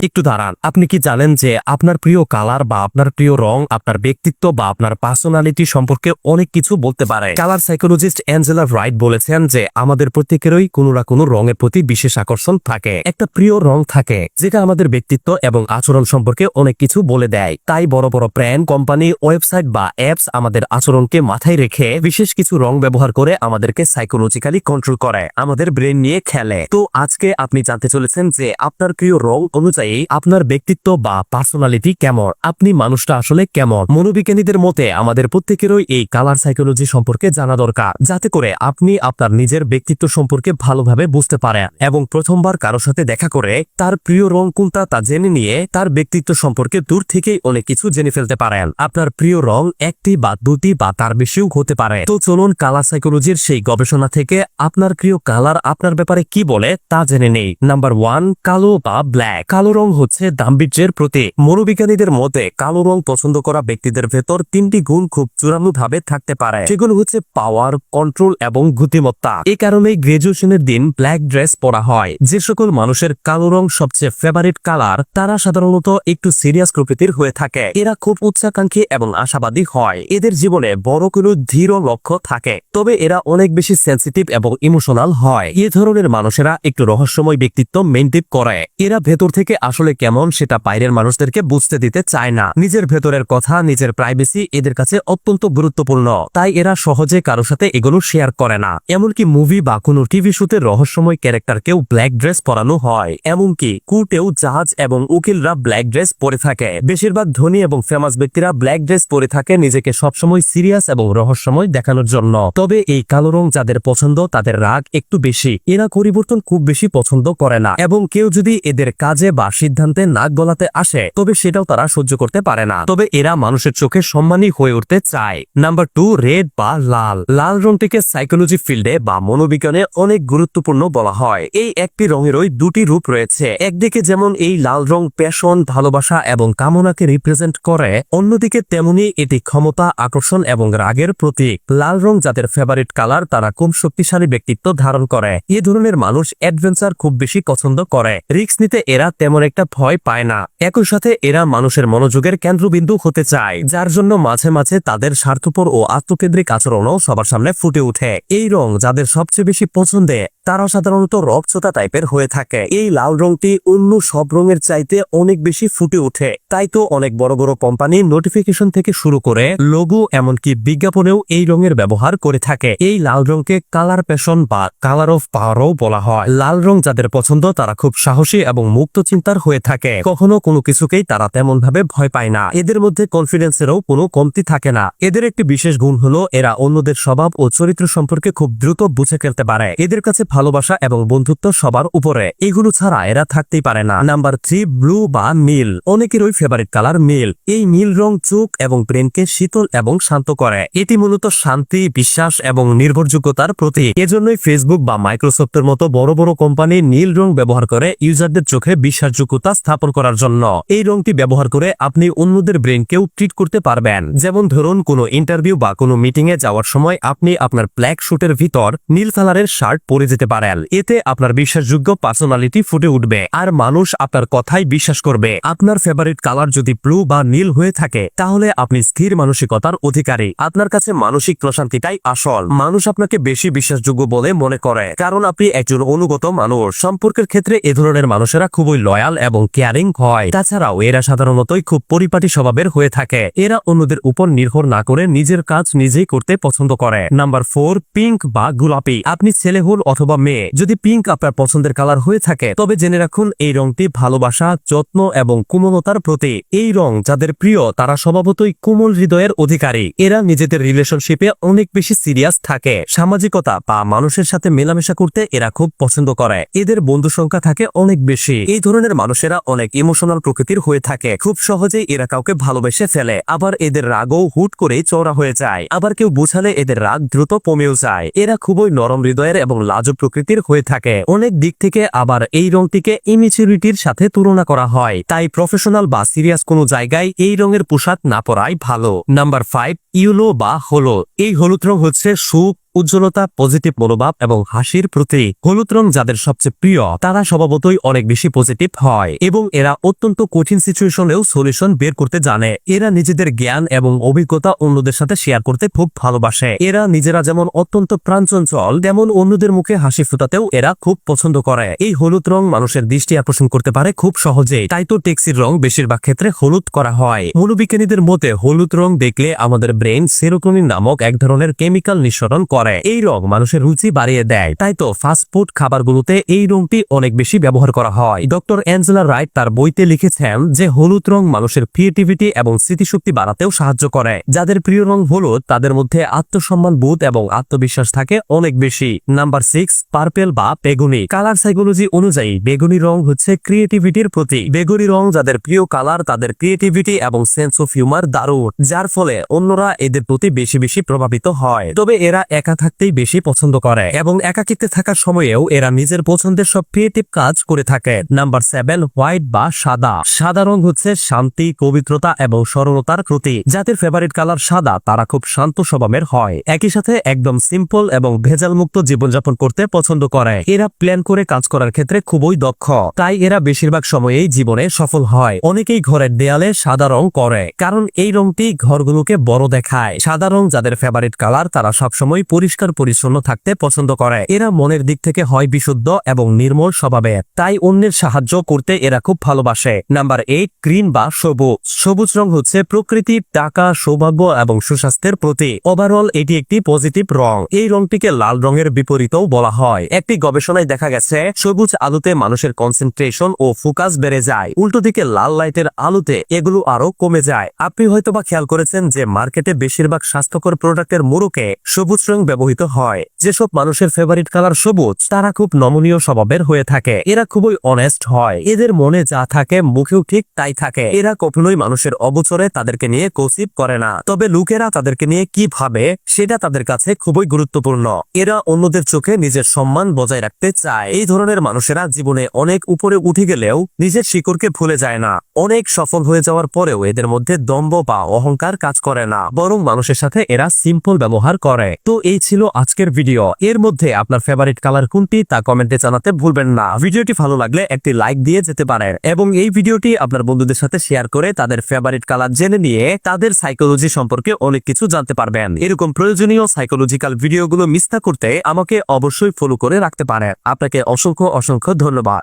একটু দাঁড়ান, আপনি কি জানেন যে আপনার প্রিয় কালার বা আপনার প্রিয় রং আপনার ব্যক্তিত্ব বা আপনার পার্সোনালিটি সম্পর্কে অনেক কিছু বলতে পারে? কালার সাইকোলজিস্ট অ্যাঞ্জেলা রাইট বলেছেন যে আমাদের প্রত্যেকেরই কোনো না কোনো রঙের প্রতি বিশেষ আকর্ষণ থাকে, একটা প্রিয় রং থাকে যেটা আমাদের ব্যক্তিত্ব এবং আচরণ সম্পর্কে অনেক কিছু বলে দেয়। তাই বড় বড় ব্র্যান্ড, কোম্পানি, ওয়েবসাইট বা অ্যাপস আমাদের আচরণকে মাথায় রেখে বিশেষ কিছু রং ব্যবহার করে আমাদেরকে সাইকোলজিক্যালি কন্ট্রোল করে, আমাদের ব্রেন নিয়ে খেলে। তো আজকে আপনি জানতে চলেছেন যে আপনার প্রিয় রং অনুযায়ী আপনার ব্যক্তিত্ব বা পার্সোনালিটি কেমন, আপনি মানুষটা আসলে কেমন। মনোবিজ্ঞানীদের মতে আমাদের প্রত্যেকেরই এই কালার সাইকোলজি সম্পর্কে জানা দরকার, যাতে করে আপনি আপনার নিজের ব্যক্তিত্ব সম্পর্কে ভালোভাবে বুঝতে পারেন এবং প্রথমবার কারোর সাথে দেখা করে তার প্রিয় রং কোনটা তা জেনে নিয়ে তার ব্যক্তিত্ব সম্পর্কে দূর থেকেই অনেক কিছু জেনে ফেলতে পারেন। আপনার প্রিয় রং একটি বা দুটি বা তার বেশিও হতে পারে। তো চলুন কালার সাইকোলজির সেই গবেষণা থেকে আপনার প্রিয় কালার আপনার ব্যাপারে কি বলে তা জেনে নেই। নাম্বার 1, কালো বা ব্ল্যাক। কালো রং হচ্ছে দাম্ভির্যের প্রতীক। মনোবিজ্ঞানীদের মতে কালো রং পছন্দ করা ব্যক্তিদের ভেতর তিনটি গুণ খুব চূড়ান্তভাবে থাকতে পারে। সেগুলো হচ্ছে পাওয়ার, কন্ট্রোল এবং বুদ্ধিমত্তা। এই কারণেই গ্রাজুয়েশনের দিন ব্ল্যাক ড্রেস পরা হয়। যে সকল মানুষের কালো রং সবচেয়ে ফেভারিট কালার, তারা সাধারণত একটু সিরিয়াস প্রকৃতির হয়ে থাকে। এরা খুব উচ্চাকাঙ্ক্ষী এবং আশাবাদী হয়। এদের জীবনে বড় কোনো দৃঢ় লক্ষ্য থাকে, তবে এরা অনেক বেশি সেন্সিটিভ এবং ইমোশনাল হয়। এ ধরনের মানুষেরা একটু রহস্যময় ব্যক্তিত্ব মেইনটেইন করে। এরা ভেতর থেকে আসলে কেমন সেটা বাইরের মানুষদেরকে বুঝতে দিতে চায় না। নিজের ভেতরের কথা, নিজের প্রাইভেসি এদের কাছে অত্যন্ত গুরুত্বপূর্ণ। তাই এরা সহজে কারো সাথে এগুলো শেয়ার করে না। এমনকি মুভি বা কোনো টিভি শোতে রহস্যময় ক্যারেক্টারকেও ব্ল্যাক ড্রেস পরানো হয়। এমনকি কোর্টেও জাজ এবং উকিলরা ব্ল্যাক ড্রেস পরে থাকে। বেশিরভাগ ধনী এবং ফেমাস ব্যক্তিরা ব্ল্যাক ড্রেস পরে থাকে নিজেকে সবসময় সিরিয়াস এবং রহস্যময় দেখানোর জন্য। তবে এই কালো রং যাদের পছন্দ তাদের রাগ একটু বেশি। এরা পরিবর্তন খুব বেশি পছন্দ করে না এবং কেউ যদি এদের কাজে বা সিদ্ধান্তে নাক গলাতে আসে তবে সেটাও তারা সহ্য করতে পারে না। তবে এরা মানুষের চোখে সম্মানী হয়ে উঠতে চায়। নাম্বার 2, রেড বা লাল। লাল রংটিকে সাইকোলজি ফিল্ডে বা মনোবিজ্ঞানে অনেক গুরুত্বপূর্ণ বলা হয়। এই একটি রঙেরই দুটি রূপ রয়েছে। একদিকে যেমন এই লাল রং প্যাশন, ভালোবাসা এবং কামনাকে রিপ্রেজেন্ট করে, অন্যদিকে তেমনি এটি ক্ষমতা, আকর্ষণ এবং রাগের প্রতীক। লাল রং যাদের ফেভারিট কালার তারা খুব শক্তিশালী ব্যক্তিত্ব ধারণ করে। এ ধরনের মানুষ অ্যাডভেঞ্চার খুব বেশি পছন্দ করে। রিস্ক নিতে এরা তেমন একটা ভয় পায় না। একই সাথে এরা মানুষের মনোযোগের কেন্দ্রবিন্দু হতে চায়, যার জন্য মাঝে মাঝে তাদের স্বার্থপর ও আত্মকেন্দ্রিক আচরণও সবার সামনে ফুটে ওঠে। এই রং যাদের সবচেয়ে বেশি পছন্দের তারা সাধারণত রক্তচোষা টাইপের হয়ে থাকে। এই লাল রংটি অন্য সব রঙের চাইতে অনেক বেশি ফুটে ওঠে। তাই তো অনেক বড় বড় কোম্পানি নোটিফিকেশন থেকে শুরু করে লোগো এমনকি বিজ্ঞাপনেও এই রঙের ব্যবহার করে থাকে। এই লাল রংকে কালার প্যাশন বা কালার অফ পাওয়ারও বলা হয়। লাল রং যাদের পছন্দ তারা খুব সাহসী এবং মুক্ত চিন্তার হয়ে থাকে। কখনো কোনো কিছুকেই তারা তেমন ভাবে ভয় পায় না। এদের মধ্যে কনফিডেন্সেরও কোনো কমতি থাকে না। এদের একটি বিশেষ গুণ হলো এরা অন্যদের স্বভাব ও চরিত্র সম্পর্কে খুব দ্রুত বুঝে ফেলতে পারে। এদের কাছে ভালোবাসা এবং বন্ধুত্ব সবার উপরে, এগুলো ছাড়া এরা থাকতেই পারে না। নাম্বার 3, ব্লু বা নীল। অনেকেরই ফেভারিট কালার নীল। এই নীল রং চোখ এবং ব্রেনকে শীতল এবং শান্ত করে। এটি মূলত শান্তি, বিশ্বাস এবং নির্ভরযোগ্যতার প্রতীক। এজন্যই ফেসবুক বা মাইক্রোসফটের মতো বড় বড় কোম্পানি নীল রং ব্যবহার করে ইউজারদের চোখে বিশ্বাসযোগ্যতা স্থাপন করার জন্য। এই রংটি ব্যবহার করে আপনি অন্যদের ব্রেনকেও ট্রিট করতে পারবেন। যেমন ধরুন কোনো ইন্টারভিউ বা কোনো মিটিং এ যাওয়ার সময় আপনি আপনার ব্ল্যাক শুটের ভিতর নীল কালারের শার্ট পরে যেতে পারেন। এতে আপনার বিশ্বাসযোগ্য পার্সোনালিটি ফুটে উঠবে আর মানুষ আপনার কথাই বিশ্বাস করবে। আপনার ফেভারিট কালার যদি ব্লু বা নীল হয়ে থাকে তাহলে আপনি স্থির মানসিকতার অধিকারী। আপনার কাছে মানসিক প্রশান্তিটাই আসল। মানুষ আপনাকে বেশি বিশ্বাসযোগ্য বলে মনে করে, কারণ আপনি একজন অনুগত মানুষ। সম্পর্কের ক্ষেত্রে এ ধরনের মানুষেরা খুবই লয়াল এবং কেয়ারিং হয়। তাছাড়াও এরা সাধারণতই খুব পরিপাটি স্বভাবের হয়ে থাকে। এরা অন্যদের উপর নির্ভর না করে নিজের কাজ নিজেই করতে পছন্দ করে। নাম্বার 4, পিঙ্ক বা গোলাপি। আপনি ছেলে হন অথবা মেয়ে, যদি পিঙ্ক আপনার পছন্দের কালার হয়ে থাকে তবে জেনে রাখুন এই রংটি ভালোবাসা, যত্ন এবং কোমলতার প্রতীক। এই রং যাদের প্রিয় তারা স্বভাবতই কোমল হৃদয়ের অধিকারী। এরা নিজেদের রিলেশনশিপে অনেক বেশি সিরিয়াস থাকে। সামাজিকতা বা মানুষের সাথে মেলামেশা করতে এরা খুব পছন্দ করে। এদের বন্ধু সংখ্যা থাকে অনেক বেশি। এই ধরনের মানুষেরা অনেক ইমোশনাল প্রকৃতির হয়ে থাকে। খুব সহজেই এরা কাউকে ভালোবেসে ফেলে। আবার এদের রাগও হুট করে চওড়া হয়ে যায়। আবার কেউ বুঝালে এদের রাগ দ্রুত কমেও যায়। এরা খুবই নরম হৃদয়ের এবং লাজুক প্রকৃতির হয়ে থাকে। অনেক দিক থেকে আবার এই রংটিকে ইমেচুরিটির সাথে তুলনা করা হয়। তাই প্রফেশনাল বা সিরিয়াস কোনো জায়গায় এই রঙের পোশাক না পরাই ভালো। নাম্বার 5, ইয়েলো বা হলুদ। এই হলুদ রং হচ্ছে সুখ, উজ্জ্বলতা, পজিটিভ মনোভাব এবং হাসির প্রতীক। হলুদ রং যাদের সবচেয়ে প্রিয় তারা স্বভাবতই অনেক বেশি পজিটিভ হয় এবং এরা অত্যন্ত কঠিন সিচুয়েশনেও সলিউশন বের করতে জানে। এরা নিজেদের জ্ঞান এবং অভিজ্ঞতা অন্যদের সাথে শেয়ার করতে খুব ভালোবাসে। এরা নিজেরা যেমন অত্যন্ত প্রাণচঞ্চল তেমন অন্যদের মুখে হাসি ফোটাতেও এরা খুব পছন্দ করে। এই হলুদ রং মানুষের দৃষ্টি আকর্ষণ করতে পারে খুব সহজেই, তাই তো ট্যাক্সির রং বেশিরভাগ ক্ষেত্রে হলুদ করা হয়। মনোবিজ্ঞানীদের মতে হলুদ রং দেখলে আমাদের ব্রেন সেরোটোনিন নামক এক ধরনের কেমিক্যাল নিঃসরণ করে। এই রং মানুষের রুচি বাড়িয়ে দেয়, তাই তো ফাস্টফুড খাবারগুলোতে এই রংটি অনেক বেশি ব্যবহার করা হয়। ডক্টর অ্যাঞ্জেলা রাইট তার বইতে লিখেছেন যে হলুদ রং মানুষের ক্রিয়েটিভিটি এবং স্মৃতিশক্তি বাড়াতেও সাহায্য করে। যাদের প্রিয় রং হলুদ তাদের মধ্যে আত্মসম্মান বোধ এবং আত্মবিশ্বাস থাকে অনেক বেশি। নাম্বার 6, পার্পেল বা বেগুনি। কালার সাইকোলজি অনুযায়ী বেগুনি রং হচ্ছে ক্রিয়েটিভিটির প্রতীক। বেগুনি রং যাদের প্রিয় কালার তাদের ক্রিয়েটিভিটি এবং সেন্স অফ হিউমার দারুণ, যার ফলে অন্যরা এদের প্রতি বেশি বেশি প্রভাবিত হয়। তবে এরা একা থাকতেই বেশি পছন্দ করে এবং একাকিত্বে থাকার সময়েও এরা নিজের পছন্দের সব ক্রিয়েটিভ কাজ করে থাকে। নাম্বার 7, হোয়াইট বা সাদা। সাদা রং হচ্ছে শান্তি, পবিত্রতা এবং সরলতার প্রতীক। যাদের ফেভারিট কালার সাদা তারা খুব শান্ত স্বভাবের হয়, একই সাথে একদম সিম্পল এবং ভেজালমুক্ত জীবনযাপন করতে পছন্দ করে। এরা প্ল্যান করে কাজ করার ক্ষেত্রে খুবই দক্ষ, তাই এরা বেশিরভাগ সময়েই জীবনে সফল হয়। অনেকেই ঘরের দেয়ালে সাদা রং করে কারণ এই রংটি ঘরগুলোকে বড় দেখায়। সাদা রং যাদের ফেভারিট কালার তারা সবসময় পরিষ্কার পরিচ্ছন্ন থাকতে পছন্দ করে। এরা মনের দিক থেকে হয় বিশুদ্ধ এবং নির্মল স্বভাবের, তাই অন্যের সাহায্য করতে এরা খুব ভালোবাসে। নাম্বার 8, গ্রিন বা সবুজ। সবুজ রং হচ্ছে প্রকৃতি, টাকা, সৌভাগ্য এবং সুস্বাস্থ্যের প্রতীক। ওভারঅল এটি একটি পজিটিভ রং। এই রংটিকে লাল রঙের বিপরীতও বলা হয়। একটি গবেষণায় দেখা গেছে সবুজ আলোতে মানুষের কনসেন্ট্রেশন ও ফোকাস বেড়ে যায়, উল্টো দিকে লাল লাইটের আলোতে এগুলো আরো কমে যায়। আপনি হয়তোবা খেয়াল করেছেন যে মার্কেটে বেশিরভাগ স্বাস্থ্যকর প্রোডাক্টের মোড়কে সবুজ রং ব্যবহৃত হয়। যেসব মানুষের ফেভারিট কালার সবুজ তারা খুব নমনীয় স্বভাবের হয়ে থাকে। এরা খুবই অনেস্ট হয়, এদের মনে যা থাকে মুখেও ঠিক তাই থাকে। এরা কখনোই মানুষের অবচরে তাদেরকে নিয়ে গসিপ করে না, তবে লোকেরা তাদেরকে নিয়ে কি ভাবে সেটা তাদের কাছে খুবই গুরুত্বপূর্ণ। এরা অন্যদের চোখে নিজের সম্মান বজায় রাখতে চায়। এই ধরনের মানুষেরা জীবনে অনেক উপরে উঠে গেলেও নিজের শিকড়কে ভুলে যায় না। অনেক সফল হয়ে যাওয়ার পরেও এদের মধ্যে দম্ভ বা অহংকার কাজ করে না, বরং মানুষের সাথে এরা সিম্পল ব্যবহার করে। তো এই ছিল আজকের ভিডিও। এর মধ্যে আপনার ফেভারিট কালার কোনটি তা কমেন্টে জানাতে ভুলবেন না। ভিডিওটি ভালো লাগলে একটি লাইক দিয়ে যেতে পারেন এবং এই ভিডিওটি আপনার বন্ধুদের সাথে শেয়ার করে তাদের ফেভারিট কালার জেনে নিয়ে তাদের সাইকোলজি সম্পর্কে অনেক কিছু জানতে পারবেন। এরকম প্রয়োজনীয় সাইকোলজিক্যাল ভিডিওগুলো মিস না করতে আমাকে অবশ্যই ফলো করে রাখতে পারেন। আপনাকে অসংখ্য অসংখ্য ধন্যবাদ।